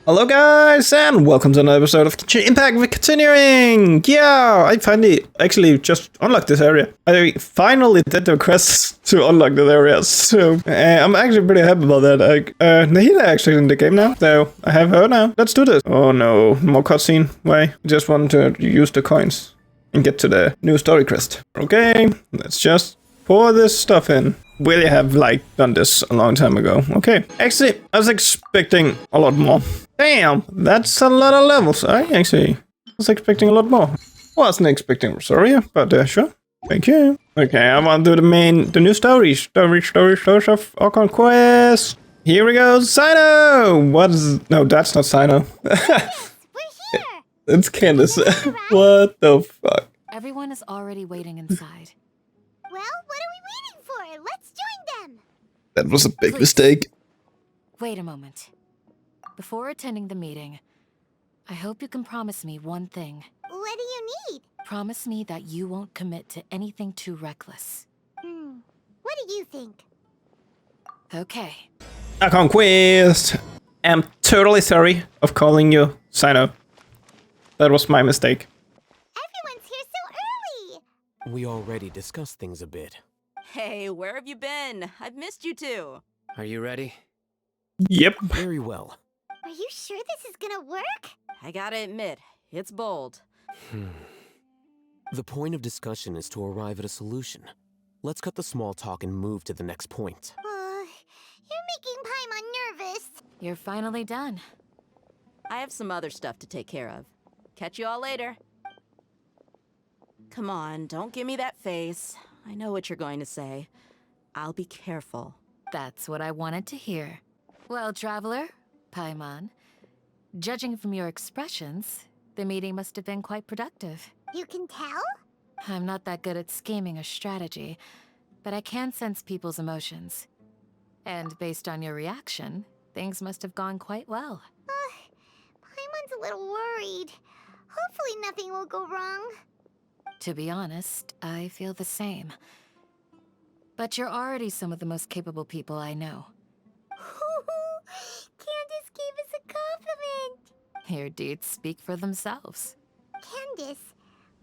Hello guys, and welcome to another episode of Genshin Impact. We're continuing! Yeah, I finally actually just unlocked this area. I finally did the quests to unlock this area, so I'm actually pretty happy about that. Nahida actually in the game now, so I have her now. Let's do this. Oh no, more cutscene. Why? I just want to use the coins and get to the new story quest. Okay, let's just pour this stuff in. Really have done this a long time ago. Okay, actually, I was expecting a lot more. Damn, that's a lot of levels. I actually was expecting a lot more. Wasn't expecting, sorry, but sure. Thank you. Okay, I want to do the new stories of our conquest. Here we go, Sino. What is? No, that's not Sino. Yes, we're here. It's Candace. What the fuck? Everyone is already waiting inside. Well, what are we waiting for? Let's join them. That was a big Please. mistake. Wait a moment. Before attending the meeting, I hope you can promise me one thing. What do you need? Promise me that you won't commit to anything too reckless. What do you think? Okay. A conquest. I'm totally sorry of calling you Sino. That was my mistake. Everyone's here so early. We already discussed things a bit. Hey, where have you been? I've missed you too. Are you ready? Yep. Very well. Are you sure this is gonna work? I gotta admit, it's bold. The point of discussion is to arrive at a solution. Let's cut the small talk and move to the next point. You're making Paimon nervous. You're finally done. I have some other stuff to take care of. Catch you all later. Come on, don't give me that face. I know what you're going to say. I'll be careful. That's what I wanted to hear. Well, Traveler, Paimon, judging from your expressions, the meeting must have been quite productive. You can tell? I'm not that good at scheming or strategy, but I can sense people's emotions. And based on your reaction, things must have gone quite well. Paimon's a little worried. Hopefully nothing will go wrong. To be honest, I feel the same. But you're already some of the most capable people I know. Candace gave us a compliment. Your deeds speak for themselves. Candace,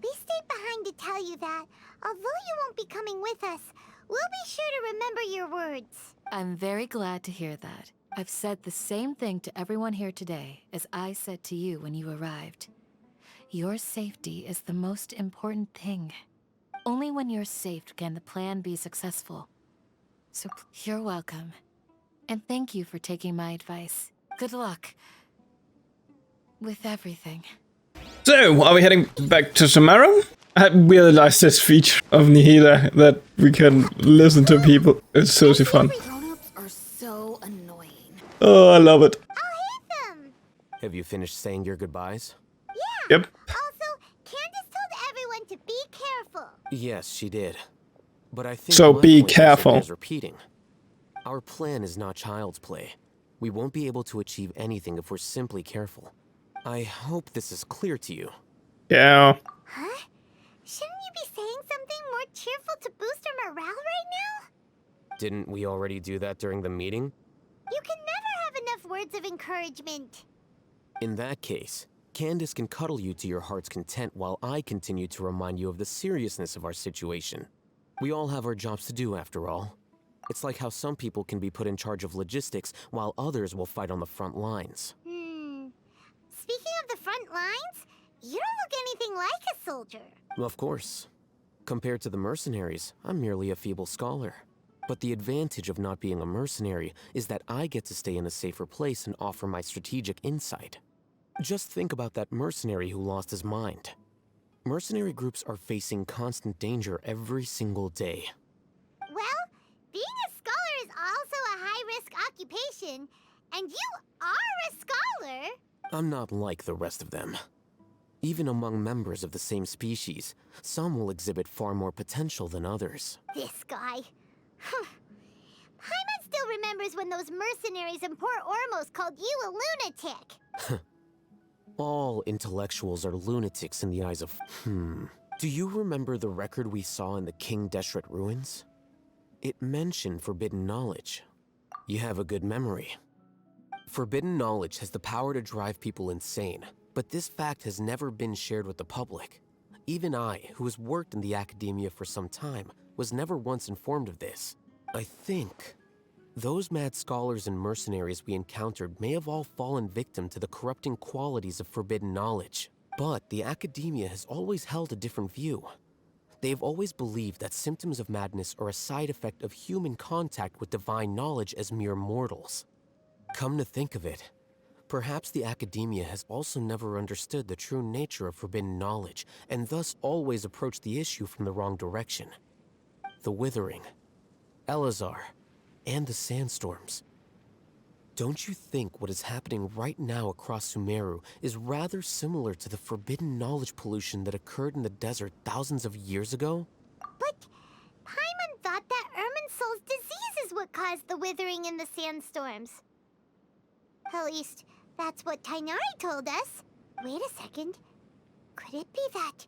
we stayed behind to tell you that, although you won't be coming with us, we'll be sure to remember your words. I'm very glad to hear that. I've said the same thing to everyone here today as I said to you when you arrived. Your safety is the most important thing. Only when you're safe can the plan be successful. So you're welcome. And thank you for taking my advice. Good luck with everything. So, are we heading back to Samara? I realized this feature of Nihida that we can listen to people. It's so fun. Grown-ups are so annoying. Oh, I love it. I'll hit them. Have you finished saying your goodbyes? Yep. Also, Candace told everyone to be careful. Yes, she did. But I think So my be point also careful. bears repeating. Our plan is not child's play. We won't be able to achieve anything if we're simply careful. I hope this is clear to you. Yeah. Huh? Shouldn't you be saying something more cheerful to boost our morale right now? Didn't we already do that during the meeting? You can never have enough words of encouragement. In that case, Candace can cuddle you to your heart's content while I continue to remind you of the seriousness of our situation. We all have our jobs to do, after all. It's like how some people can be put in charge of logistics while others will fight on the front lines. Speaking of the front lines, you don't look anything like a soldier. Of course. Compared to the mercenaries, I'm merely a feeble scholar. But the advantage of not being a mercenary is that I get to stay in a safer place and offer my strategic insight. Just think about that mercenary who lost his mind. Mercenary groups are facing constant danger every single day. Well, being a scholar is also a high-risk occupation, and you are a scholar. I'm not like the rest of them. Even among members of the same species, some will exhibit far more potential than others. This guy. Paimon still remembers when those mercenaries in Port Ormos called you a lunatic. All intellectuals are lunatics in the eyes of... Do you remember the record we saw in the King Deshret ruins? It mentioned forbidden knowledge. You have a good memory. Forbidden knowledge has the power to drive people insane, but this fact has never been shared with the public. Even I, who has worked in the academia for some time, was never once informed of this. I think those mad scholars and mercenaries we encountered may have all fallen victim to the corrupting qualities of forbidden knowledge. But the academia has always held a different view. They have always believed that symptoms of madness are a side effect of human contact with divine knowledge as mere mortals. Come to think of it, perhaps the academia has also never understood the true nature of forbidden knowledge, and thus always approached the issue from the wrong direction. The Withering, Elazar, and the sandstorms. Don't you think what is happening right now across Sumeru is rather similar to the forbidden knowledge pollution that occurred in the desert thousands of years ago? But Paimon thought that Irminsul's disease is what caused the withering and the sandstorms. At least, that's what Tainari told us. Wait a second. Could it be that?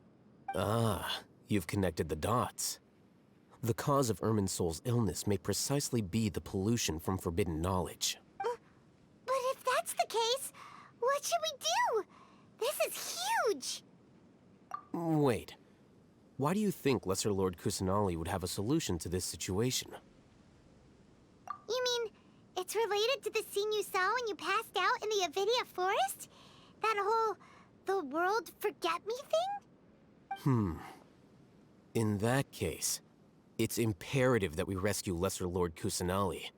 Ah, you've connected the dots. The cause of Irminsul's illness may precisely be the pollution from forbidden knowledge. But if that's the case, what should we do? This is huge! Wait. Why do you think Lesser Lord Kusanali would have a solution to this situation? You mean, it's related to the scene you saw when you passed out in the Avidia forest? That whole, the world forget me thing? In that case, it's imperative that we rescue Lesser Lord Kusanali.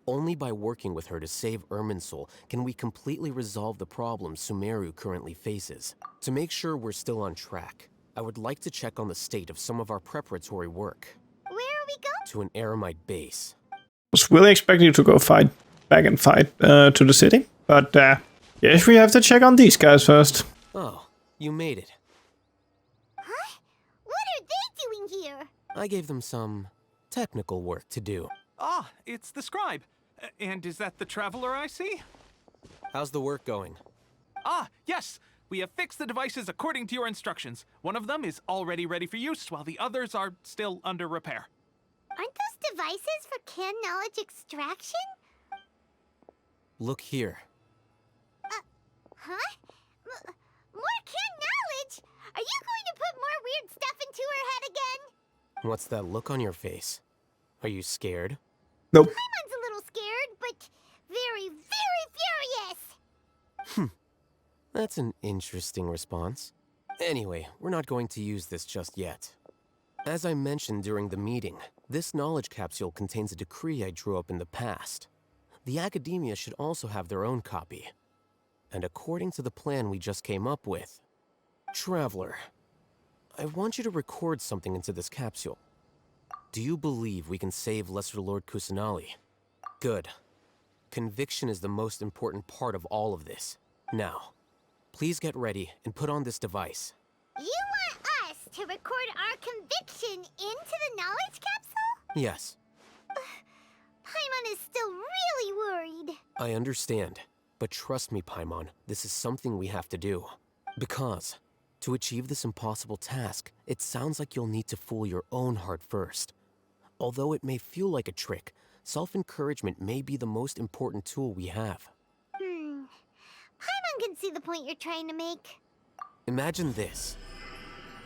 Only by working with her to save Irminsul can we completely resolve the problems Sumeru currently faces. To make sure we're still on track, I would like to check on the state of some of our preparatory work. Where are we going? To an Eremite base. Was really expecting you to go back and fight to the city, but yes, we have to check on these guys first. Oh, you made it. Huh? What are they doing here? I gave them some technical work to do. Ah, it's the scribe. And is that the traveler I see? How's the work going? Ah, yes. We have fixed the devices according to your instructions. One of them is already ready for use, while the others are still under repair. Aren't those devices for can knowledge extraction? Look here. Huh? More can knowledge? Are you going to put more weird stuff into her head again? What's that look on your face? Are you scared? Nope. Paimon's a little scared, but very, very furious. That's an interesting response. Anyway, we're not going to use this just yet. As I mentioned during the meeting, this knowledge capsule contains a decree I drew up in the past. The academia should also have their own copy. And according to the plan we just came up with, Traveler, I want you to record something into this capsule. Do you believe we can save Lesser Lord Kusanali? Good. Conviction is the most important part of all of this. Now, please get ready and put on this device. You want us to record our conviction into the knowledge capsule? Yes, Paimon is still really worried. I understand. But trust me, Paimon, this is something we have to do. Because, to achieve this impossible task, it sounds like you'll need to fool your own heart first. Although it may feel like a trick, self-encouragement may be the most important tool we have. Paimon can see the point you're trying to make. Imagine this.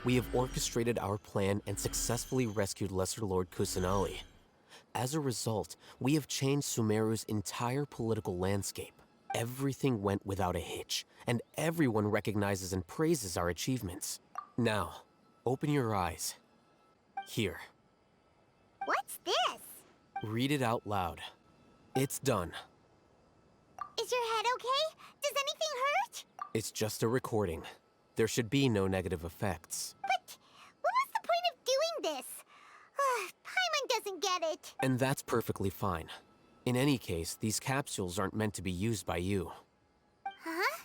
We have orchestrated our plan and successfully rescued Lesser Lord Kusanali. As a result, we have changed Sumeru's entire political landscape. Everything went without a hitch, and everyone recognizes and praises our achievements. Now, open your eyes. Here. What's this? Read it out loud. It's done. Is your head okay? Does anything hurt? It's just a recording. There should be no negative effects. But what was the point of doing this? Paimon doesn't get it. And that's perfectly fine. In any case, these capsules aren't meant to be used by you. Huh?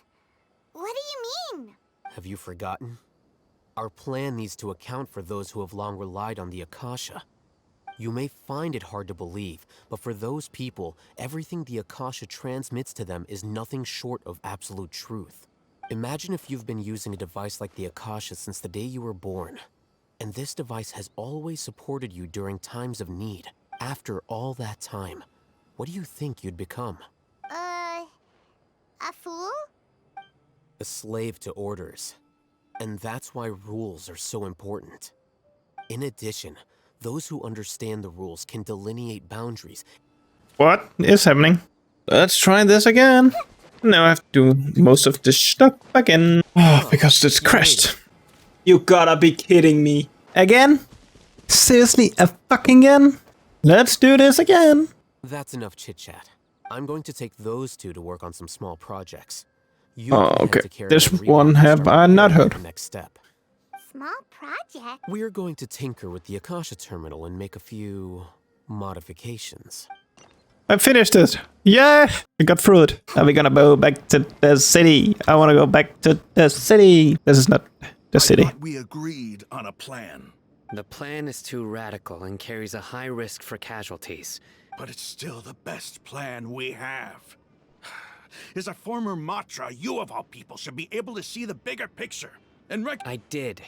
What do you mean? Have you forgotten? Our plan needs to account for those who have long relied on the Akasha. You may find it hard to believe, but for those people, everything the Akasha transmits to them is nothing short of absolute truth. Imagine if you've been using a device like the Akasha since the day you were born. And this device has always supported you during times of need. After all that time, what do you think you'd become? A fool? A slave to orders. And that's why rules are so important. In addition, those who understand the rules can delineate boundaries. What is happening? Let's try this again. Now I have to do most of this stuff again. Oh, because it's you made crashed. it. You gotta be kidding me. Again? Seriously, a fucking again? Let's do this again. That's enough chit-chat. I'm going to take those two to work on some small projects. You Oh, can head okay. to Caravan This Reebok one and have start I not preparing heard. for the next step. Small project? We're going to tinker with the Akasha terminal and make a few modifications. I finished it. Yeah, we got through it. Now we're gonna go back to the city. I wanna go back to the city. This is not the city. I thought we agreed on a plan, The plan is too radical and carries a high risk for casualties. but it's still the best plan we have. As a former Matra, you of all people should be able to see the bigger picture and I did.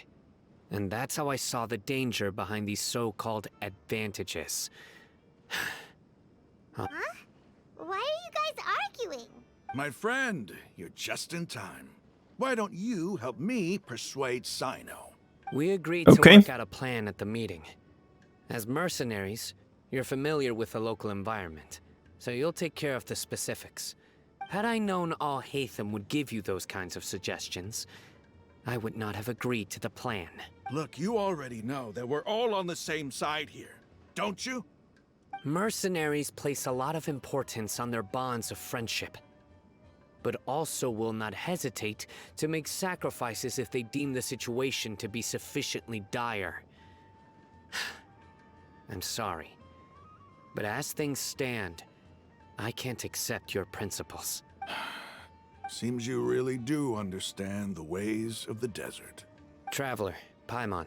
And that's how I saw the danger behind these so-called advantages. Why are you guys arguing? My friend, you're just in time. Why don't you help me persuade Sino? We agreed Okay. to work out a plan at the meeting. As mercenaries, you're familiar with the local environment, so you'll take care of the specifics. Had I known Al Haytham would give you those kinds of suggestions, I would not have agreed to the plan. Look, you already know that we're all on the same side here, don't you? Mercenaries place a lot of importance on their bonds of friendship, but also will not hesitate to make sacrifices if they deem the situation to be sufficiently dire. I'm sorry, but as things stand, I can't accept your principles. Seems you really do understand the ways of the desert. Traveler, Paimon,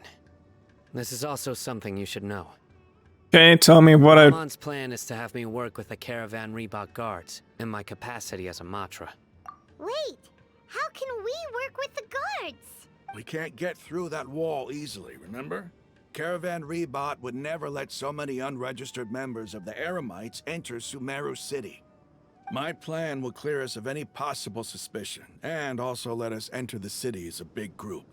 this is also something you should know. Okay, tell me what I... Paimon's plan is to have me work with the Caravan Reebok guards in my capacity as a Matra. Wait, how can we work with the guards? We can't get through that wall easily, remember? Caravan Rebot would never let so many unregistered members of the Eremites enter Sumeru City. My plan will clear us of any possible suspicion, and also let us enter the city as a big group.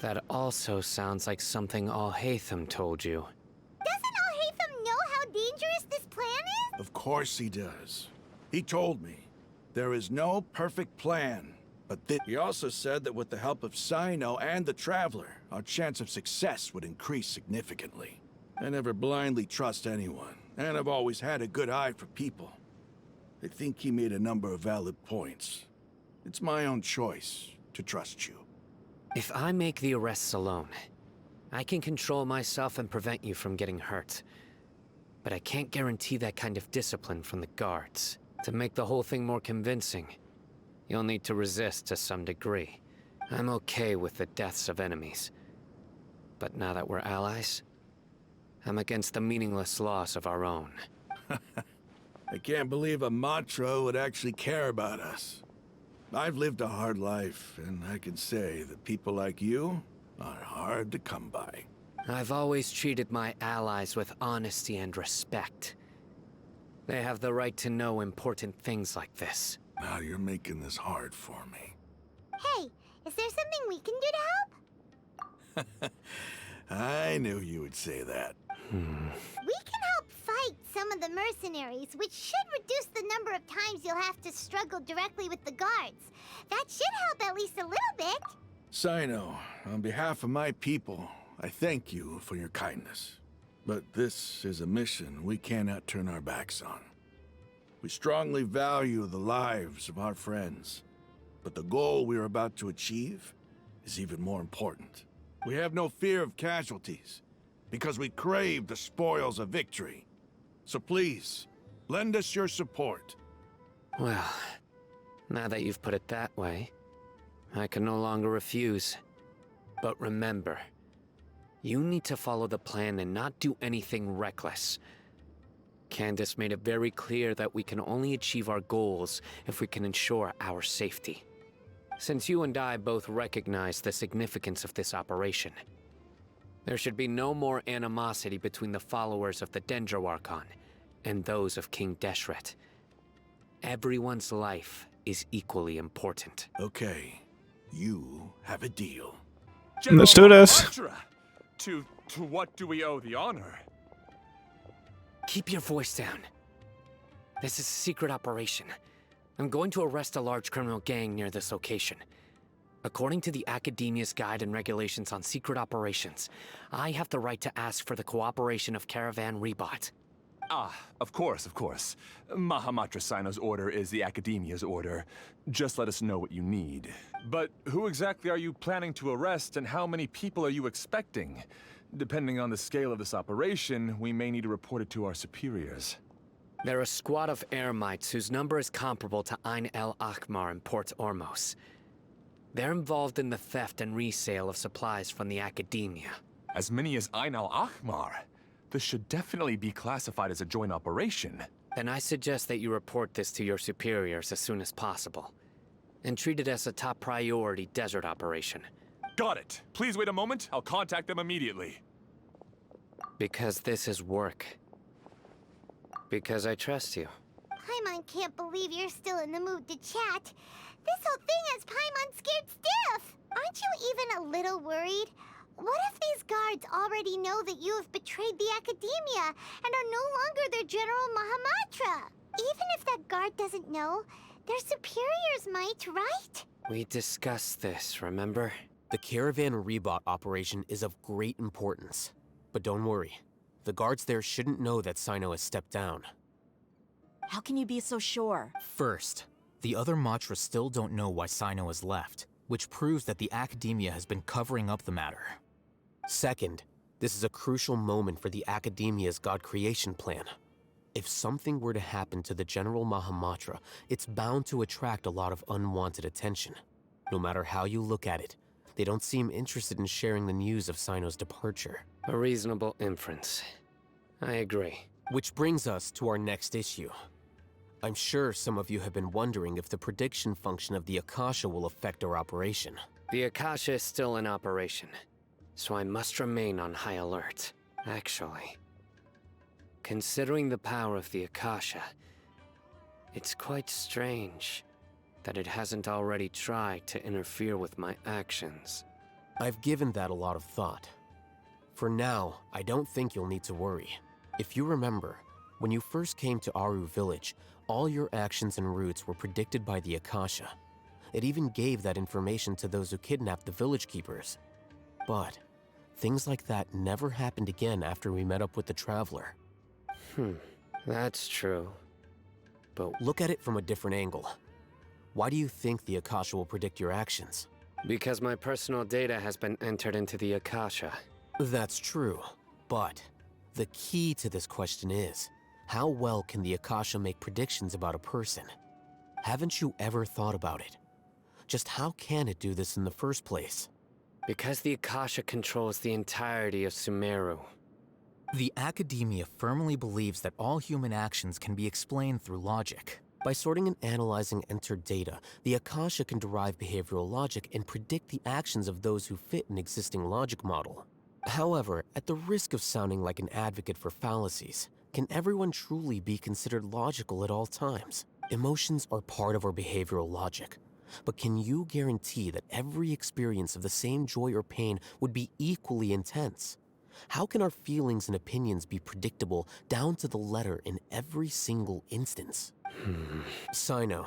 That also sounds like something Al Haytham told you. Doesn't Al Haytham know how dangerous this plan is? Of course he does. He told me, there is no perfect plan, but he also said that with the help of Sino and the Traveler, our chance of success would increase significantly. I never blindly trust anyone, and I've always had a good eye for people. I think he made a number of valid points. It's my own choice to trust you. If I make the arrests alone, I can control myself and prevent you from getting hurt. But I can't guarantee that kind of discipline from the guards. To make the whole thing more convincing, you'll need to resist to some degree. I'm okay with the deaths of enemies. But now that we're allies, I'm against the meaningless loss of our own. I can't believe a Matra would actually care about us. I've lived a hard life, and I can say that people like you are hard to come by. I've always treated my allies with honesty and respect. They have the right to know important things like this. Now you're making this hard for me. Hey, is there something we can do to help? I knew you would say that. We can help fight some of the mercenaries, which should reduce the number of times you'll have to struggle directly with the guards. That should help at least a little bit. Sino, on behalf of my people, I thank you for your kindness. But this is a mission we cannot turn our backs on. We strongly value the lives of our friends, but the goal we are about to achieve is even more important. We have no fear of casualties, because we crave the spoils of victory. So please, lend us your support. Well, now that you've put it that way, I can no longer refuse. But remember, you need to follow the plan and not do anything reckless. Candace made it very clear that we can only achieve our goals if we can ensure our safety. Since you and I both recognize the significance of this operation, there should be no more animosity between the followers of the Dendro Archon and those of King Deshret. Everyone's life is equally important. Okay, you have a deal. Let's do this. Mahamatra! To what do we owe the honor? Keep your voice down. This is a secret operation. I'm going to arrest a large criminal gang near this location. According to the Academia's Guide and Regulations on Secret Operations, I have the right to ask for the cooperation of Caravan Rebot. Ah, of course, of course. Mahamatra Sino's order is the Academia's order. Just let us know what you need. But who exactly are you planning to arrest, and how many people are you expecting? Depending on the scale of this operation, we may need to report it to our superiors. They're a squad of Eremites whose number is comparable to Ain El Akhmar in Port Ormos. They're involved in the theft and resale of supplies from the Academia. As many as Ain al-Akhmar? This should definitely be classified as a joint operation. Then I suggest that you report this to your superiors as soon as possible, and treat it as a top priority desert operation. Got it. Please wait a moment. I'll contact them immediately. Because this is work. Because I trust you. Paimon can't believe you're still in the mood to chat. This whole thing has Paimon scared stiff. Aren't you even a little worried? What if these guards already know that you have betrayed the Academia and are no longer their General Mahamatra? Even if that guard doesn't know, their superiors might, right? We discussed this, remember? The Caravan Rebot operation is of great importance. But don't worry, the guards there shouldn't know that Sino has stepped down. How can you be so sure? First, the other Matra still don't know why Sino has left, which proves that the Academia has been covering up the matter. Second, this is a crucial moment for the Academia's God creation plan. If something were to happen to the General Mahamatra, it's bound to attract a lot of unwanted attention. No matter how you look at it, they don't seem interested in sharing the news of Sino's departure. A reasonable inference. I agree. Which brings us to our next issue. I'm sure some of you have been wondering if the prediction function of the Akasha will affect our operation. The Akasha is still in operation, so I must remain on high alert. Actually, considering the power of the Akasha, it's quite strange that it hasn't already tried to interfere with my actions. I've given that a lot of thought. For now, I don't think you'll need to worry. If you remember, when you first came to Aru Village, all your actions and routes were predicted by the Akasha. It even gave that information to those who kidnapped the village keepers. But things like that never happened again after we met up with the Traveler. That's true. But Look at it from a different angle. Why do you think the Akasha will predict your actions? because my personal data has been entered into the Akasha. That's true, but the key to this question is, how well can the Akasha make predictions about a person? Haven't you ever thought about it? Just how can it do this in the first place? Because the Akasha controls the entirety of Sumeru. The Academia firmly believes that all human actions can be explained through logic. By sorting and analyzing entered data, the Akasha can derive behavioral logic and predict the actions of those who fit an existing logic model. However, at the risk of sounding like an advocate for fallacies, can everyone truly be considered logical at all times? Emotions are part of our behavioral logic. But can you guarantee that every experience of the same joy or pain would be equally intense? How can our feelings and opinions be predictable down to the letter in every single instance? Sino,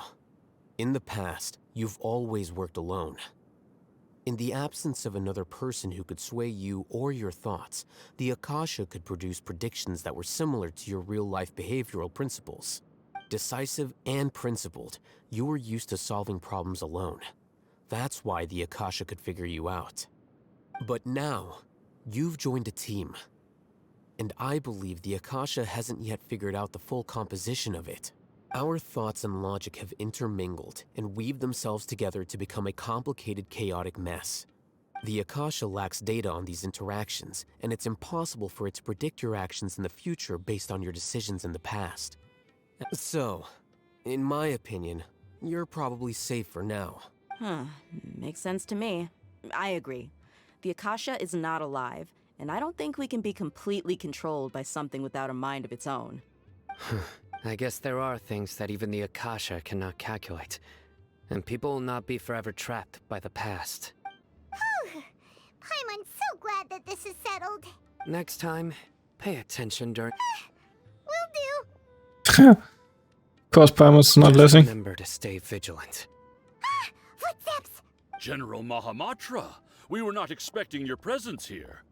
in the past, you've always worked alone. In the absence of another person who could sway you or your thoughts, the Akasha could produce predictions that were similar to your real-life behavioral principles. Decisive and principled, you were used to solving problems alone. That's why the Akasha could figure you out. But now, you've joined a team. And I believe the Akasha hasn't yet figured out the full composition of it. Our thoughts and logic have intermingled and weaved themselves together to become a complicated, chaotic mess. The Akasha lacks data on these interactions, and it's impossible for it to predict your actions in the future based on your decisions in the past. So, in my opinion, you're probably safe for now. Makes sense to me. I agree. The Akasha is not alive, and I don't think we can be completely controlled by something without a mind of its own. I guess there are things that even the Akasha cannot calculate. And people will not be forever trapped by the past. Whew. Paimon's so glad that this is settled. Next time, pay attention during... Will do. Of course, Paimon's not listening. Remember to stay vigilant. Footsteps! General Mahamatra, we were not expecting your presence here.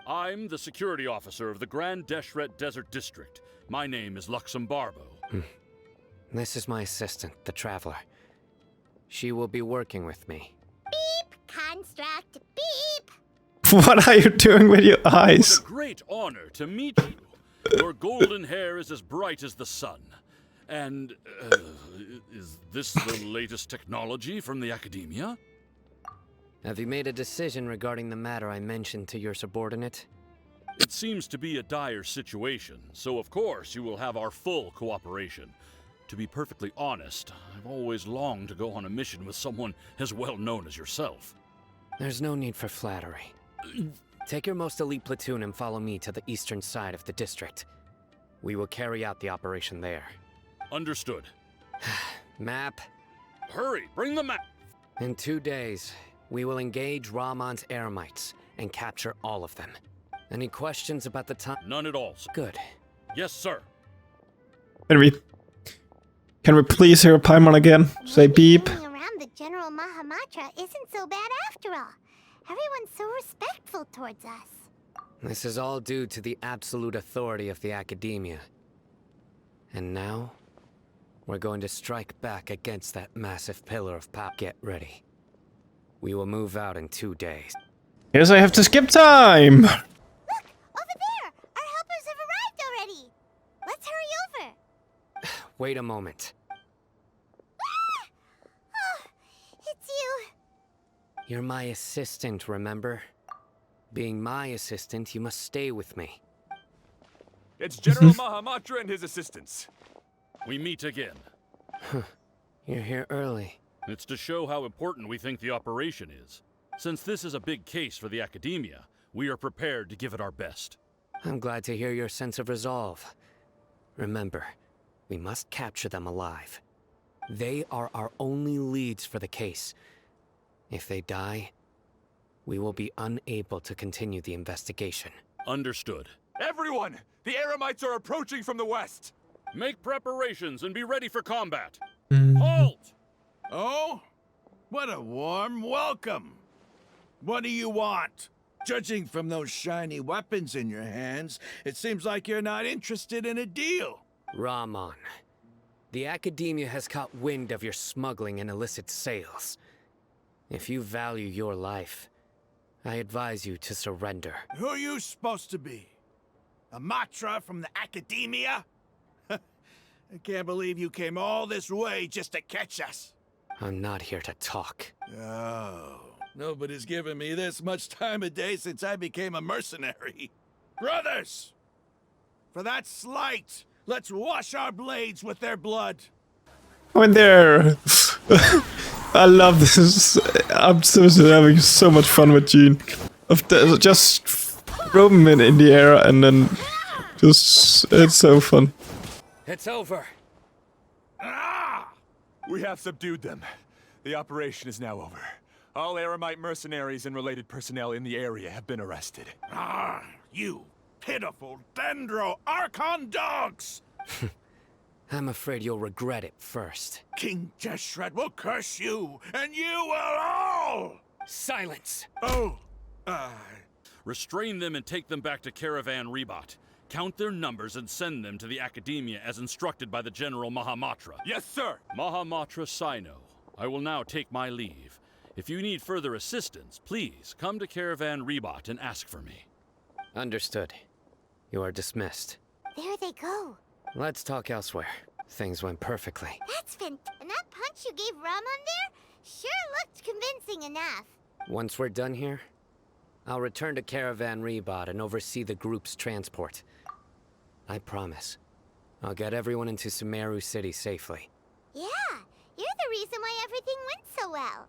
I'm the security officer of the Grand Deshret Desert District. My name is Luxembarbo. This is my assistant, the Traveler. She will be working with me. Beep! Construct! Beep! What are you doing with your It was eyes? a great honor to meet you. Your golden hair is as bright as the sun. And, is this the latest technology from the Academia? Have you made a decision regarding the matter I mentioned to your subordinate? It seems to be a dire situation, so of course you will have our full cooperation. To be perfectly honest, I've always longed to go on a mission with someone as well known as yourself. There's no need for flattery. Take your most elite platoon and follow me to the eastern side of the district. We will carry out the operation there. Understood. Map. Hurry, bring the map! In 2 days, we will engage Rahman's Eremites and capture all of them. Any questions about the time? None at all, sir. Good. Yes, sir. Can we please hear Paimon again? Say beep. Hanging around the General Mahamatra isn't so bad after all. Everyone's so respectful towards us. This is all due to the absolute authority of the Academia. And now, we're going to strike back against that massive pillar of power. Get ready. We will move out in 2 days. Guess I have to skip time. Look! Over there! Our helpers have arrived already! Let's hurry over! Wait a moment. Ah! Oh, it's you! You're my assistant, remember? Being my assistant, you must stay with me. It's General Mahamatra and his assistants. We meet again. You're here early. It's to show how important we think the operation is. Since this is a big case for the Academia, we are prepared to give it our best. I'm glad to hear your sense of resolve. Remember, we must capture them alive. They are our only leads for the case. If they die, we will be unable to continue the investigation. Understood. Everyone! The Eremites are approaching from the west! Make preparations and be ready for combat. Mm. Halt! Oh? What a warm welcome! What do you want? Judging from those shiny weapons in your hands, it seems like you're not interested in a deal. Rahman, the Academia has caught wind of your smuggling and illicit sales. If you value your life, I advise you to surrender. Who are you supposed to be? A Matra from the Academia? I can't believe you came all this way just to catch us. I'm not here to talk. Oh, nobody's given me this much time of day since I became a mercenary. Brothers! For that slight, let's wash our blades with their blood. I'm there. I love this. I'm seriously having so much fun with Gene. Just throw him in the air and then just... It's so fun. It's over. We have subdued them. The operation is now over. All Eremite mercenaries and related personnel in the area have been arrested. Ah, you pitiful Dendro Archon dogs! I'm afraid you'll regret it first. King Deshret will curse you, and you will all! Silence! Oh, Restrain them and take them back to Caravan Rebat. Count their numbers and send them to the Academia as instructed by the General Mahamatra. Yes, sir! Mahamatra Sino, I will now take my leave. If you need further assistance, please come to Caravan Rebat and ask for me. Understood. You are dismissed. There they go. Let's talk elsewhere. Things went perfectly. That's and that punch you gave Ramon there sure looked convincing enough. Once we're done here, I'll return to Caravan Rebat and oversee the group's transport. I promise. I'll get everyone into Sumeru City safely. Yeah, you're the reason why everything went so well.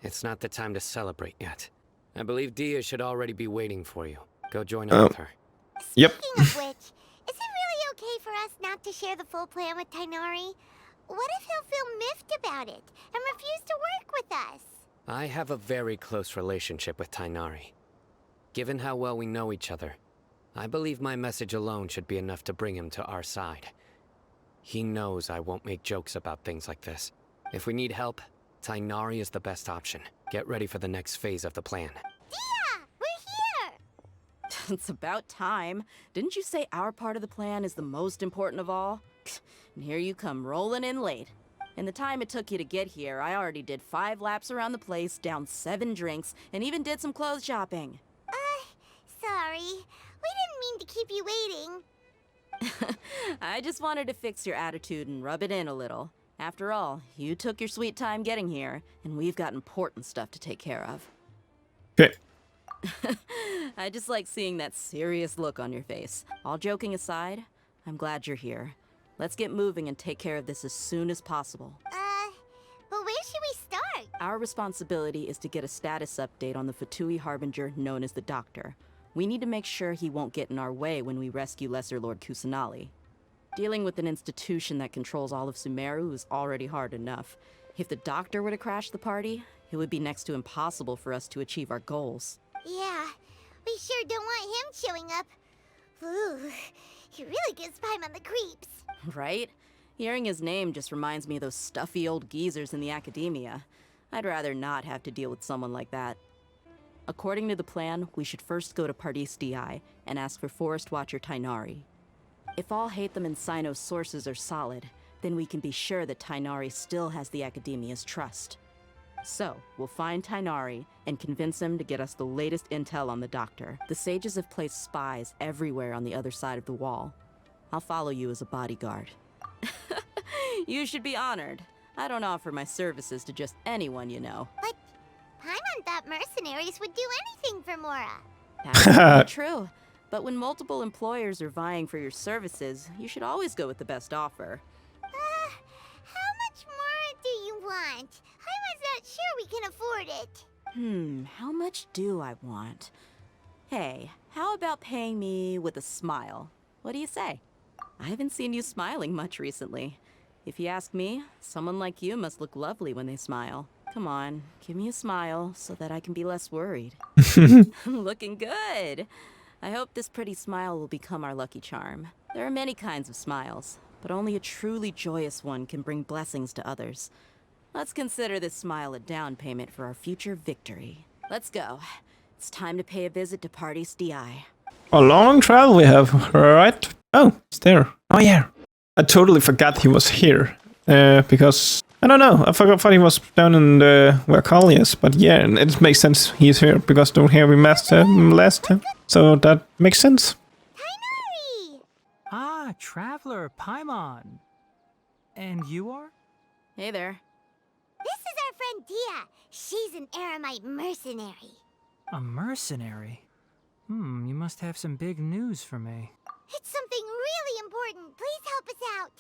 It's not the time to celebrate yet. I believe Dia should already be waiting for you. Go join up with her. Yep. Speaking of which, is it really okay for us not to share the full plan with Tainari? what if he'll feel miffed about it and refuse to work with us? I have a very close relationship with Tainari. Given how well we know each other, I believe my message alone should be enough to bring him to our side. He knows I won't make jokes about things like this. If we need help, Tainari is the best option. Get ready for the next phase of the plan. Dia! We're here! It's about time. Didn't you say our part of the plan is the most important of all? And here you come rolling in late. In the time it took you to get here, I already did 5 laps around the place, downed 7 drinks, and even did some clothes shopping. Sorry. We didn't mean to keep you waiting. I just wanted to fix your attitude and rub it in a little. After all, you took your sweet time getting here, and we've got important stuff to take care of. Okay. I just like seeing that serious look on your face. All joking aside, I'm glad you're here. Let's get moving and take care of this as soon as possible. But where should we start? Our responsibility is to get a status update on the Fatui Harbinger known as the Doctor. We need to make sure he won't get in our way when we rescue Lesser Lord Kusanali. Dealing with an institution that controls all of Sumeru is already hard enough. If the Doctor were to crash the party, it would be next to impossible for us to achieve our goals. Yeah, we sure don't want him showing up. Ooh, he really gives Paimon the creeps. Right? Hearing his name just reminds me of those stuffy old geezers in the academia. I'd rather not have to deal with someone like that. According to the plan, we should first go to Pardis Di and ask for Forest Watcher Tainari. If all Hatham and Sino's sources are solid, then we can be sure that Tainari still has the academia's trust. So, we'll find Tainari and convince him to get us the latest intel on the Doctor. The sages have placed spies everywhere on the other side of the wall. I'll follow you as a bodyguard. You should be honored. I don't offer my services to just anyone you know. But Paimon thought mercenaries would do anything for Mora. That's not true. But when multiple employers are vying for your services, you should always go with the best offer. How much more do you want? Paimon's not sure we can afford it. How much do I want? Hey, how about paying me with a smile? What do you say? I haven't seen you smiling much recently. If you ask me, someone like you must look lovely when they smile. Come on, give me a smile so that I can be less worried. Looking good. I hope this pretty smile will become our lucky charm. There are many kinds of smiles, but only a truly joyous one can bring blessings to others. Let's consider this smile a down payment for our future victory. Let's go. It's time to pay a visit to Pardis Di. A long travel we have, right? Oh, it's there. Oh yeah. I totally forgot he was here. Because I don't know. I thought he was down in the where Carl is, but yeah, it makes sense he's here because don't hear we messed him last time. So that makes sense. Tainari! Ah, Traveler, Paimon. And you are? Hey there. This is our friend Dia. She's an Aramite mercenary. A mercenary? You must have some big news for me. It's something really important. Please help us out.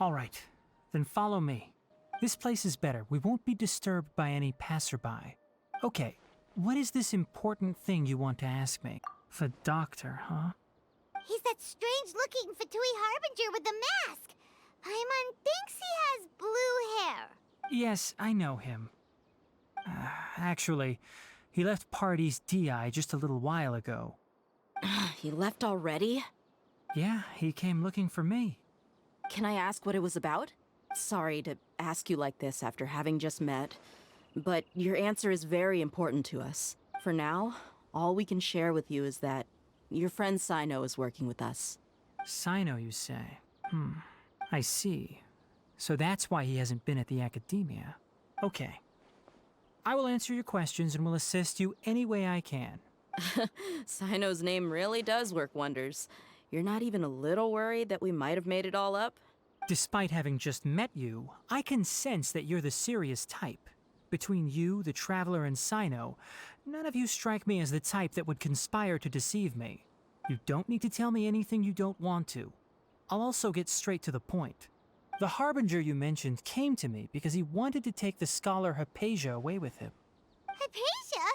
All right, then follow me. This place is better. We won't be disturbed by any passerby. Okay, what is this important thing you want to ask me? The Doctor, huh? He's that strange-looking Fatui Harbinger with the mask. Paimon thinks he has blue hair. Yes, I know him. Actually, he left Pardis Di just a little while ago. He left already? Yeah, he came looking for me. Can I ask what it was about? Sorry to ask you like this after having just met, but your answer is very important to us. For now, all we can share with you is that your friend Sino is working with us. Sino, you say? I see. So that's why he hasn't been at the academia. Okay. I will answer your questions and will assist you any way I can. Sino's name really does work wonders. You're not even a little worried that we might have made it all up? Despite having just met you, I can sense that you're the serious type. Between you, the Traveler, and Sino, none of you strike me as the type that would conspire to deceive me. You don't need to tell me anything you don't want to. I'll also get straight to the point. The Harbinger you mentioned came to me because he wanted to take the scholar Hypatia away with him. Hypatia?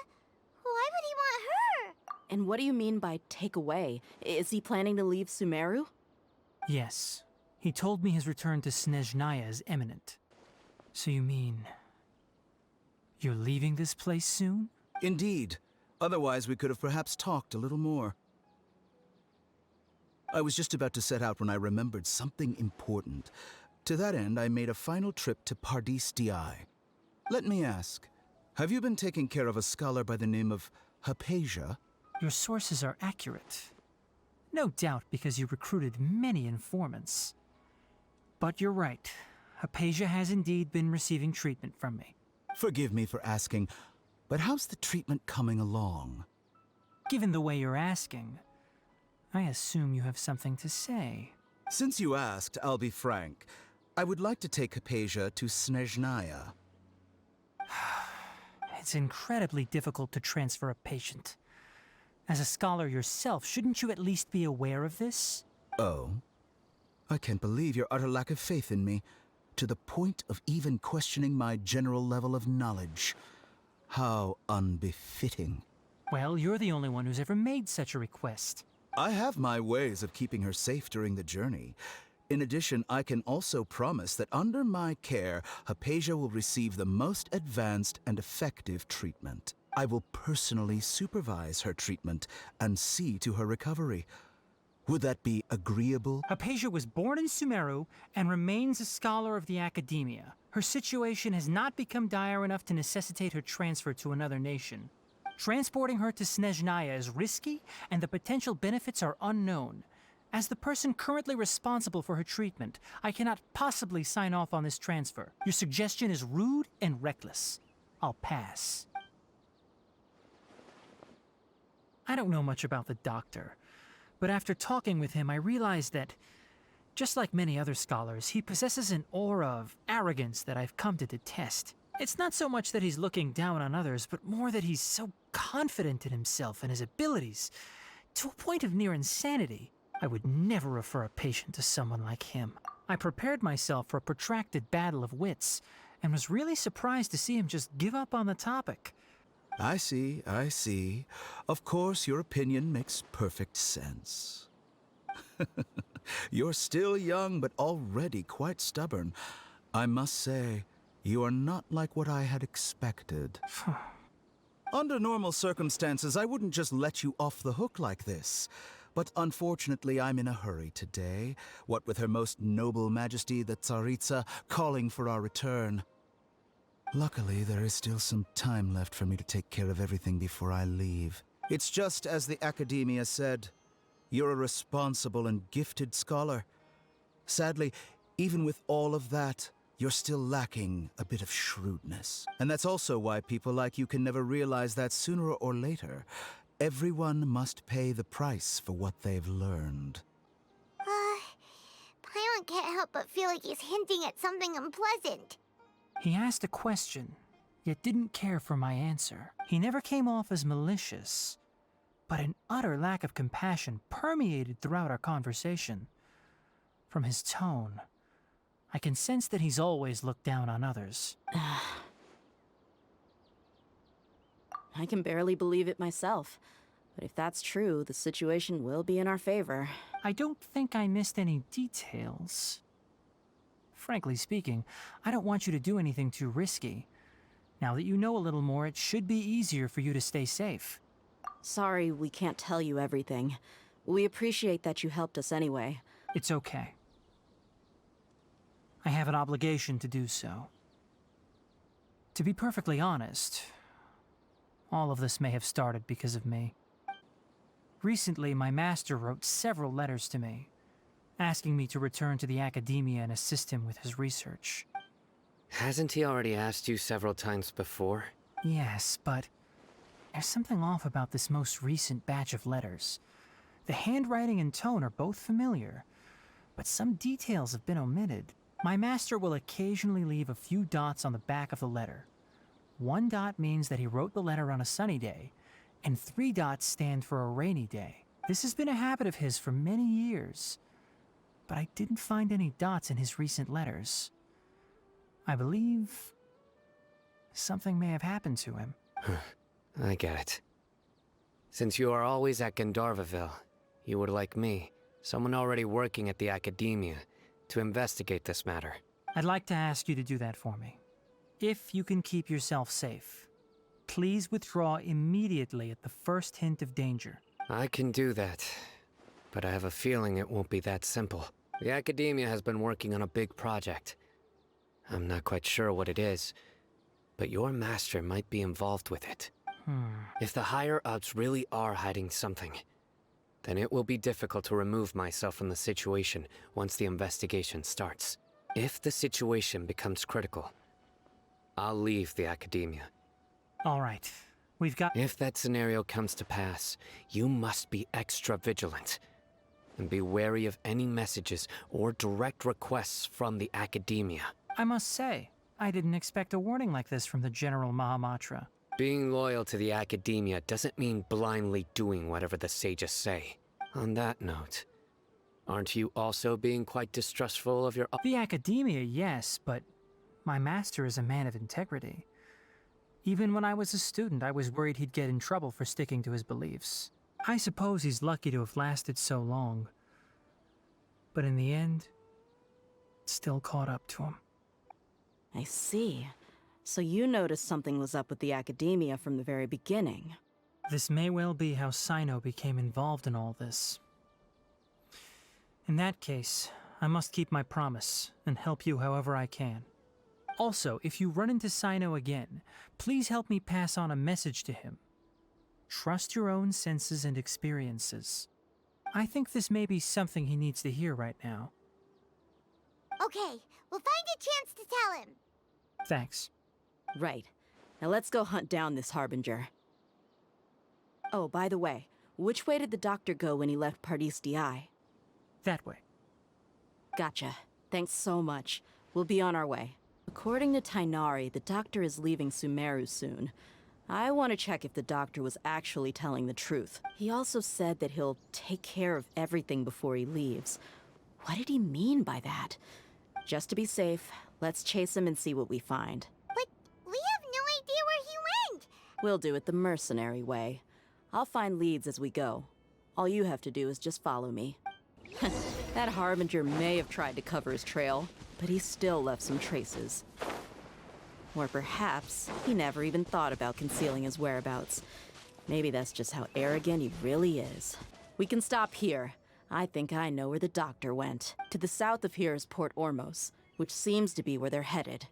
Why would he want her? And what do you mean by take away? Is he planning to leave Sumeru? Yes. He told me his return to Snezhnaya is imminent. So you mean... you're leaving this place soon? Indeed. Otherwise, we could have perhaps talked a little more. I was just about to set out when I remembered something important. To that end, I made a final trip to Pardis Di. Let me ask, have you been taking care of a scholar by the name of Hypatia? Your sources are accurate. No doubt because you recruited many informants. But you're right. Hypatia has indeed been receiving treatment from me. Forgive me for asking, but how's the treatment coming along? Given the way you're asking, I assume you have something to say. Since you asked, I'll be frank. I would like to take Hypatia to Snezhnaya. It's incredibly difficult to transfer a patient. As a scholar yourself, shouldn't you at least be aware of this? Oh? I can't believe your utter lack of faith in me, to the point of even questioning my general level of knowledge. How unbefitting. Well, you're the only one who's ever made such a request. I have my ways of keeping her safe during the journey. In addition, I can also promise that under my care, Hypatia will receive the most advanced and effective treatment. I will personally supervise her treatment and see to her recovery. Would that be agreeable? Hypatia was born in Sumeru and remains a scholar of the Academia. Her situation has not become dire enough to necessitate her transfer to another nation. Transporting her to Snezhnaya is risky, and the potential benefits are unknown. As the person currently responsible for her treatment, I cannot possibly sign off on this transfer. Your suggestion is rude and reckless. I'll pass. I don't know much about the doctor, but after talking with him, I realized that, just like many other scholars, he possesses an aura of arrogance that I've come to detest. It's not so much that he's looking down on others, but more that he's so confident in himself and his abilities, to a point of near insanity. I would never refer a patient to someone like him. I prepared myself for a protracted battle of wits, and was really surprised to see him just give up on the topic. I see, I see. Of course, your opinion makes perfect sense. You're still young, but already quite stubborn. I must say, you are not like what I had expected. Under normal circumstances, I wouldn't just let you off the hook like this. But unfortunately, I'm in a hurry today, what with Her Most Noble Majesty the Tsaritsa calling for our return. Luckily, there is still some time left for me to take care of everything before I leave. It's just as the Academia said, you're a responsible and gifted scholar. Sadly, even with all of that, you're still lacking a bit of shrewdness. And that's also why people like you can never realize that sooner or later, everyone must pay the price for what they've learned. Paimon can't help but feel like he's hinting at something unpleasant. He asked a question, yet didn't care for my answer. He never came off as malicious, but an utter lack of compassion permeated throughout our conversation. From his tone, I can sense that he's always looked down on others. I can barely believe it myself. But if that's true, the situation will be in our favor. I don't think I missed any details. Frankly speaking, I don't want you to do anything too risky. Now that you know a little more, it should be easier for you to stay safe. Sorry we can't tell you everything. We appreciate that you helped us anyway. It's okay. I have an obligation to do so. To be perfectly honest, all of this may have started because of me. Recently, my master wrote several letters to me, asking me to return to the Academia and assist him with his research. Hasn't he already asked you several times before? Yes, but there's something off about this most recent batch of letters. The handwriting and tone are both familiar, but some details have been omitted. My master will occasionally leave a few dots on the back of the letter. 1 dot means that he wrote the letter on a sunny day, and 3 dots stand for a rainy day. This has been a habit of his for many years, but I didn't find any dots in his recent letters. I believe something may have happened to him. I get it. Since you are always at Gandharvaville, you would like me, someone already working at the Academia, to investigate this matter. I'd like to ask you to do that for me. If you can keep yourself safe, please withdraw immediately at the first hint of danger. I can do that, but I have a feeling it won't be that simple. The Academia has been working on a big project. I'm not quite sure what it is, but your master might be involved with it. If the higher-ups really are hiding something, then it will be difficult to remove myself from the situation once the investigation starts. If the situation becomes critical, I'll leave the Academia. All right. We've got... If that scenario comes to pass, you must be extra vigilant. And be wary of any messages or direct requests from the Academia. I must say, I didn't expect a warning like this from the General Mahamatra. Being loyal to the Academia doesn't mean blindly doing whatever the sages say. On that note, aren't you also being quite distrustful of your... The Academia, yes, but my master is a man of integrity. Even when I was a student, I was worried he'd get in trouble for sticking to his beliefs. I suppose he's lucky to have lasted so long. But in the end, it still caught up to him. I see. So you noticed something was up with the Academia from the very beginning. This may well be how Sino became involved in all this. In that case, I must keep my promise and help you however I can. Also, if you run into Sino again, please help me pass on a message to him. Trust your own senses and experiences. I think this may be something he needs to hear right now. Okay, we'll find a chance to tell him. Thanks. Right. Now let's go hunt down this Harbinger. Oh, by the way, which way did the doctor go when he left Pardis DI? That way. Gotcha. Thanks so much. We'll be on our way. According to Tainari, the doctor is leaving Sumeru soon. I want to check if the doctor was actually telling the truth. He also said that he'll take care of everything before he leaves. What did he mean by that? Just to be safe, let's chase him and see what we find. But we have no idea where he went! We'll do it the mercenary way. I'll find leads as we go. All you have to do is just follow me. That Harbinger may have tried to cover his trail, but he still left some traces. Or perhaps he never even thought about concealing his whereabouts. Maybe that's just how arrogant he really is. We can stop here. I think I know where the doctor went. To the south of here is Port Ormos, which seems to be where they're headed.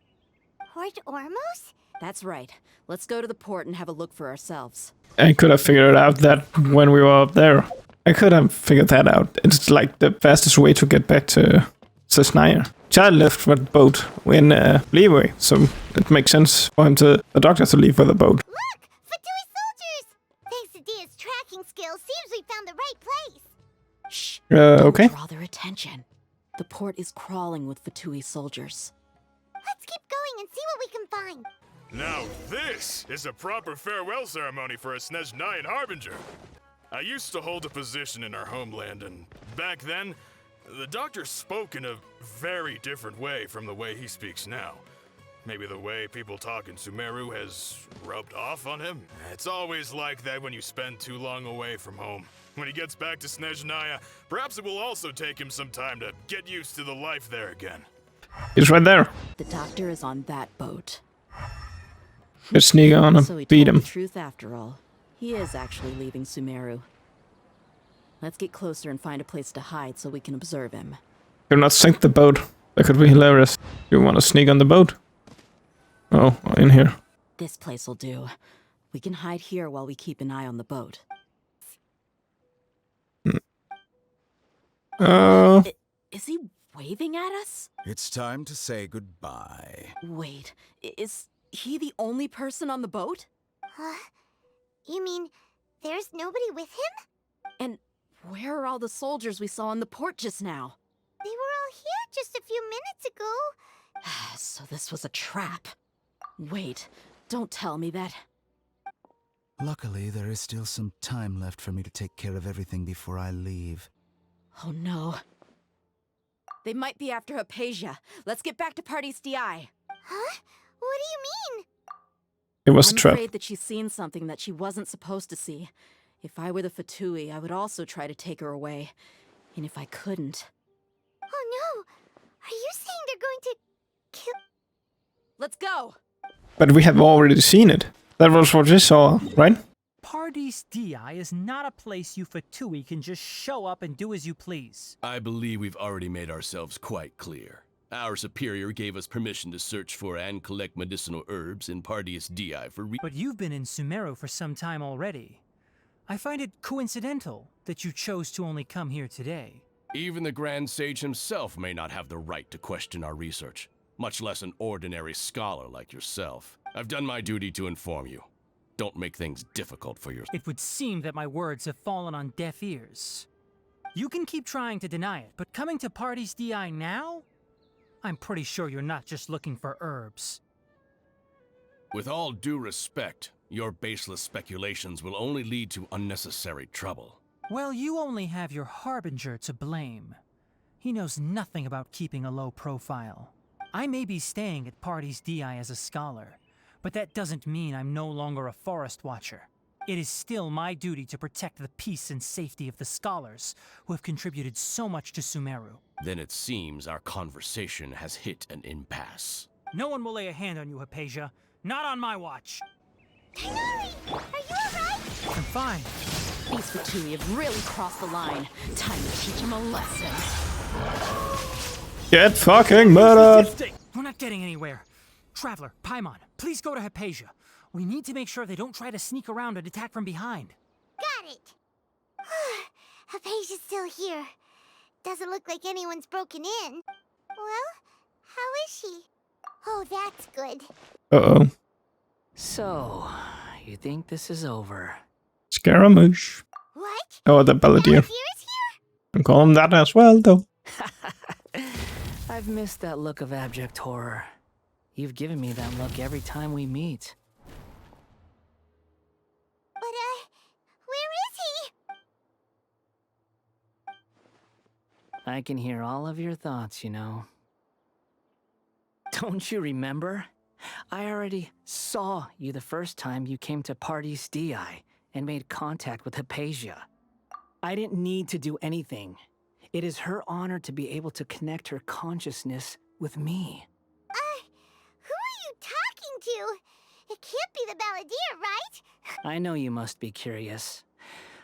Port Ormos? That's right. Let's go to the port and have a look for ourselves. I could have figured out that when we were up there. I could have figured that out. It's like the fastest way to get back to Snezhnaya. Child left with the boat in leeway, so it makes sense for the doctor to leave with a boat. Look! Fatui soldiers! Thanks to Dia's tracking skills, seems we found the right place. Shh! Okay. Don't draw their attention. The port is crawling with Fatui soldiers. Let's keep going and see what we can find. Now this is a proper farewell ceremony for a Snezhnayan Harbinger. I used to hold a position in our homeland, and back then, the doctor spoke in a very different way from the way he speaks now. Maybe the way people talk in Sumeru has rubbed off on him? It's always like that when you spend too long away from home. When he gets back to Snezhnaya, perhaps it will also take him some time to get used to the life there again. He's right there. The doctor is on that boat. Let's sneak on him, So he beat told him. the truth after all. He is actually leaving Sumeru. Let's get closer and find a place to hide so we can observe him. Do not sink the boat. That could be hilarious. You want to sneak on the boat? Oh, in here. This place will do. We can hide here while we keep an eye on the boat. Is he waving at us? It's time to say goodbye. Wait, is he the only person on the boat? You mean there's nobody with him? And where are all the soldiers we saw in the port just now? They were all here just a few minutes ago. So this was a trap. Wait, don't tell me that. Luckily, there is still some time left for me to take care of everything before I leave. Oh no. They might be after Hypatia. Let's get back to Pardis DI. Huh? What do you mean? It was a I'm trap. afraid that she's seen something that she wasn't supposed to see. If I were the Fatui, I would also try to take her away. And if I couldn't... Oh no! Are you saying they're going to kill? Let's go! But we have already seen it. That was what we saw, right? Paradis Di is not a place you Fatui can just show up and do as you please. I believe we've already made ourselves quite clear. Our superior gave us permission to search for and collect medicinal herbs in Paradis Di for But you've been in Sumeru for some time already. I find it coincidental that you chose to only come here today. Even the Grand Sage himself may not have the right to question our research, much less an ordinary scholar like yourself. I've done my duty to inform you. Don't make things difficult for yourself. It would seem that my words have fallen on deaf ears. You can keep trying to deny it, but coming to Paradis Di now? I'm pretty sure you're not just looking for herbs. With all due respect, your baseless speculations will only lead to unnecessary trouble. Well, you only have your Harbinger to blame. He knows nothing about keeping a low profile. I may be staying at Paradis Di as a scholar, but that doesn't mean I'm no longer a forest watcher. It is still my duty to protect the peace and safety of the scholars who have contributed so much to Sumeru. Then it seems our conversation has hit an impasse. No one will lay a hand on you, Hypatia. Not on my watch. Tighnari, are you alright? I'm fine. These Fatui have really crossed the line. Time to teach them a lesson. Get fucking murdered! We're not getting anywhere. Traveler, Paimon, please go to Hypatia. We need to make sure they don't try to sneak around and attack from behind. Got it. Hypatia's still here. Doesn't look like anyone's broken in. Well, how is she? Oh, that's good. Uh-oh. So, you think this is over? Scaramouche. What? Oh, the Balladeer. I call him that as well, though. I've missed that look of abject horror. You've given me that look every time we meet. But, where is he? I can hear all of your thoughts, you know. Don't you remember? I already saw you the first time you came to Paradis Di and made contact with Hypatia. I didn't need to do anything. It is her honor to be able to connect her consciousness with me. Who are you talking to? It can't be the Balladeer, right? I know you must be curious.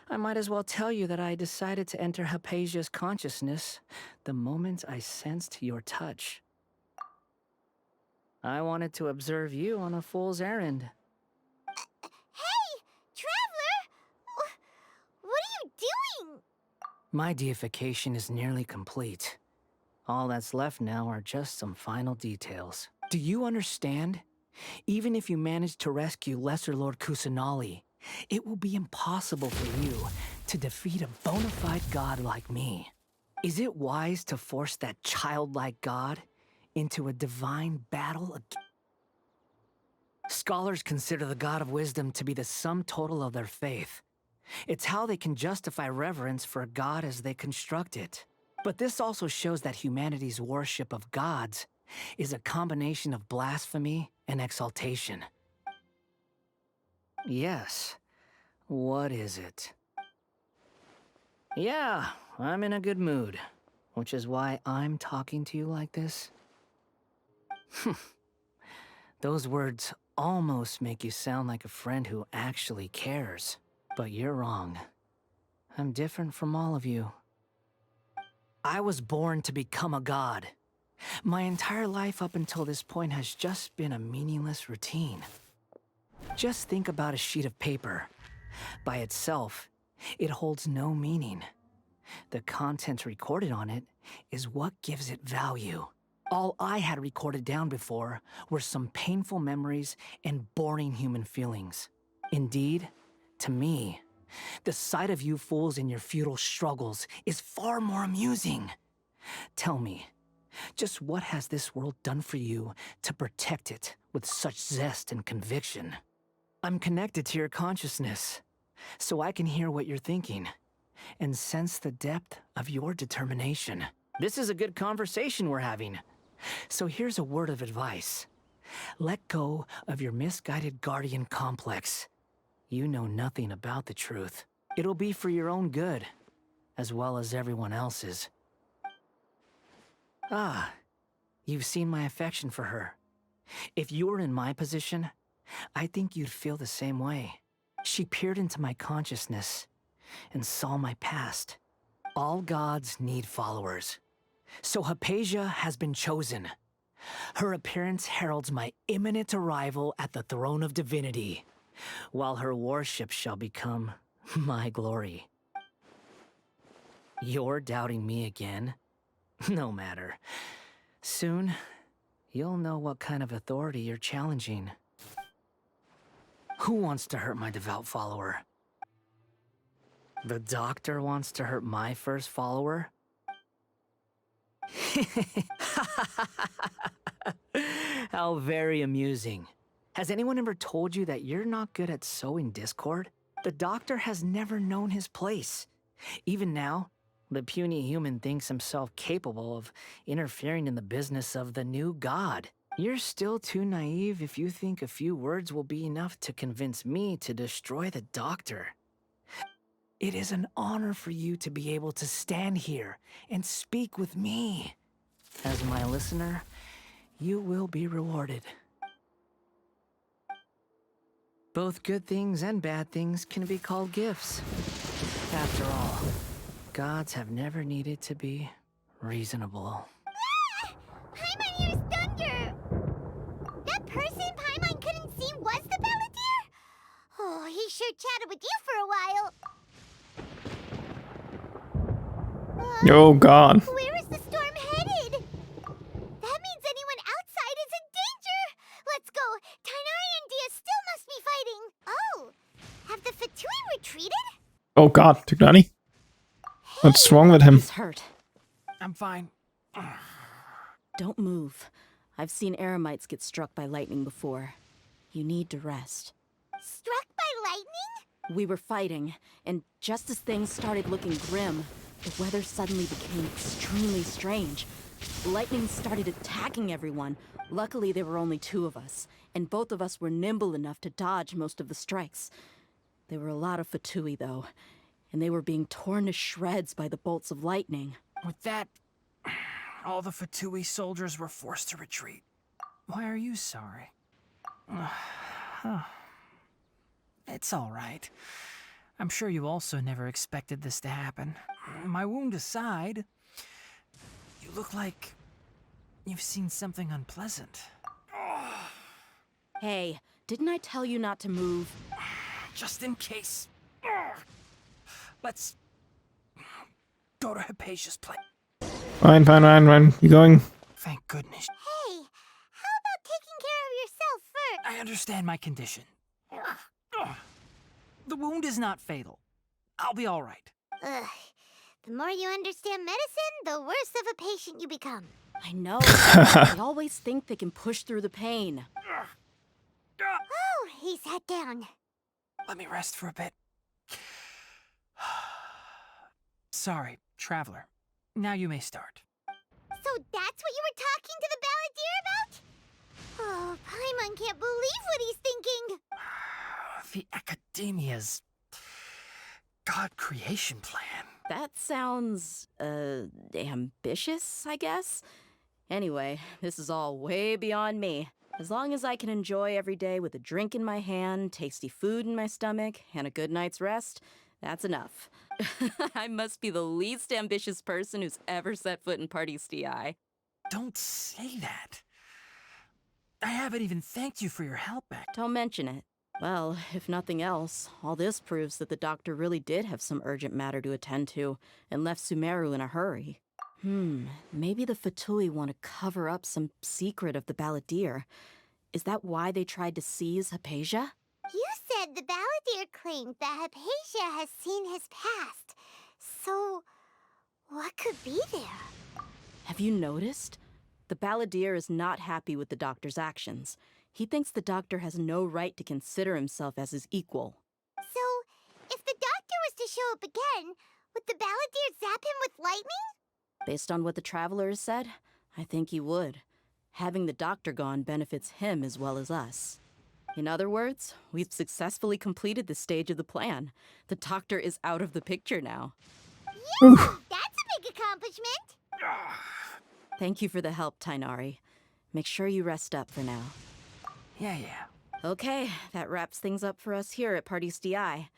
I might as well tell you that I decided to enter Hypatia's consciousness the moment I sensed your touch. I wanted to observe you on a fool's errand. Hey, Traveler! What are you doing? My deification is nearly complete. All that's left now are just some final details. Do you understand? Even if you manage to rescue Lesser Lord Kusanali, it will be impossible for you to defeat a bona fide god like me. Is it wise to force that childlike god into a divine battle? Scholars consider the god of wisdom to be the sum total of their faith. It's how they can justify reverence for a god as they construct it. But this also shows that humanity's worship of gods is a combination of blasphemy and exaltation. Yes. What is it? Yeah, I'm in a good mood, which is why I'm talking to you like this. Those words almost make you sound like a friend who actually cares. But you're wrong. I'm different from all of you. I was born to become a god. My entire life up until this point has just been a meaningless routine. Just think about a sheet of paper. By itself, it holds no meaning. The content recorded on it is what gives it value. All I had recorded down before were some painful memories and boring human feelings. Indeed, to me, the sight of you fools in your futile struggles is far more amusing. Tell me, just what has this world done for you to protect it with such zest and conviction? I'm connected to your consciousness, so I can hear what you're thinking and sense the depth of your determination. This is a good conversation we're having. So here's a word of advice. Let go of your misguided guardian complex. You know nothing about the truth. It'll be for your own good, as well as everyone else's. Ah, You've seen my affection for her. If you were in my position, I think you'd feel the same way. She peered into my consciousness and saw my past. All gods need followers. So Hypatia has been chosen. Her appearance heralds my imminent arrival at the throne of divinity, while her worship shall become my glory. You're doubting me again? No matter. Soon, you'll know what kind of authority you're challenging. Who wants to hurt my devout follower? The doctor wants to hurt my first follower? How very amusing. Has anyone ever told you that you're not good at sowing discord? The doctor has never known his place. Even now, the puny human thinks himself capable of interfering in the business of the new god. You're still too naive if you think a few words will be enough to convince me to destroy the doctor. It is an honor for you to be able to stand here and speak with me. As my listener, you will be rewarded. Both good things and bad things can be called gifts. After all, gods have never needed to be reasonable. Paimon used thunder! That person Paimon couldn't see was the Balladeer? Oh, he sure chatted with you for a while. Oh god. Where is the storm headed? That means anyone outside is in danger! Let's go! Tainari and Dia still must be fighting! Oh! Have the Fatui retreated? Oh god, Tignani. What's wrong with him? He's hurt. I'm fine. Don't move. I've seen eremites get struck by lightning before. You need to rest. Struck by lightning? We were fighting, and just as things started looking grim, the weather suddenly became extremely strange. Lightning started attacking everyone. Luckily, there were only two of us, and both of us were nimble enough to dodge most of the strikes. There were a lot of Fatui, though, and they were being torn to shreds by the bolts of lightning. With that, all the Fatui soldiers were forced to retreat. Why are you sorry? It's all right. I'm sure you also never expected this to happen. My wound aside, you look like you've seen something unpleasant. Hey, didn't I tell you not to move? Just in case. Let's go to Hypatia's place. Fine. You going? Thank goodness. Hey, how about taking care of yourself first? I understand my condition. The wound is not fatal. I'll be all right. Ugh. The more you understand medicine, the worse of a patient you become. I know. They always think they can push through the pain. Oh, he sat down. Let me rest for a bit. Sorry, traveler. Now you may start. So that's what you were talking to the Balladeer about? Oh, Paimon can't believe what he's thinking. The Academia's God creation plan. That sounds, ambitious, I guess? Anyway, this is all way beyond me. As long as I can enjoy every day with a drink in my hand, tasty food in my stomach, and a good night's rest, that's enough. I must be the least ambitious person who's ever set foot in Party's DI. Don't say that. I haven't even thanked you for your help back. Don't mention it. Well, if nothing else, all this proves that the doctor really did have some urgent matter to attend to and left Sumeru in a hurry. Maybe the Fatui want to cover up some secret of the Balladeer. Is that why they tried to seize Hypatia? You said the Balladeer claimed that Hypatia has seen his past. So, what could be there? Have you noticed? The Balladeer is not happy with the doctor's actions. He thinks the doctor has no right to consider himself as his equal. So, if the doctor was to show up again, would the Balladeer zap him with lightning? Based on what the Traveler has said, I think he would. Having the doctor gone benefits him as well as us. In other words, we've successfully completed this stage of the plan. The doctor is out of the picture now. Yeah, that's a big accomplishment! Thank you for the help, Tainari. Make sure you rest up for now. Yeah. Okay, that wraps things up for us here at Parties DI.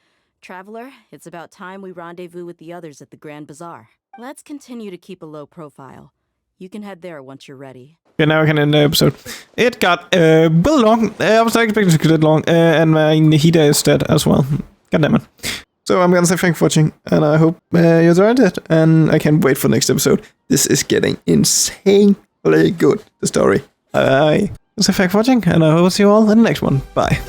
Traveler, it's about time we rendezvous with the others at the Grand Bazaar. Let's continue to keep a low profile. You can head there once you're ready. Okay, now I can end the episode. It got well long. I was not expecting to get it long, and my Nahida is dead as well. God damn it. So I'm gonna say thanks for watching, and I hope you enjoyed it, and I can't wait for the next episode. This is getting insanely good, the story. So thanks for watching, and I will see you all in the next one. Bye.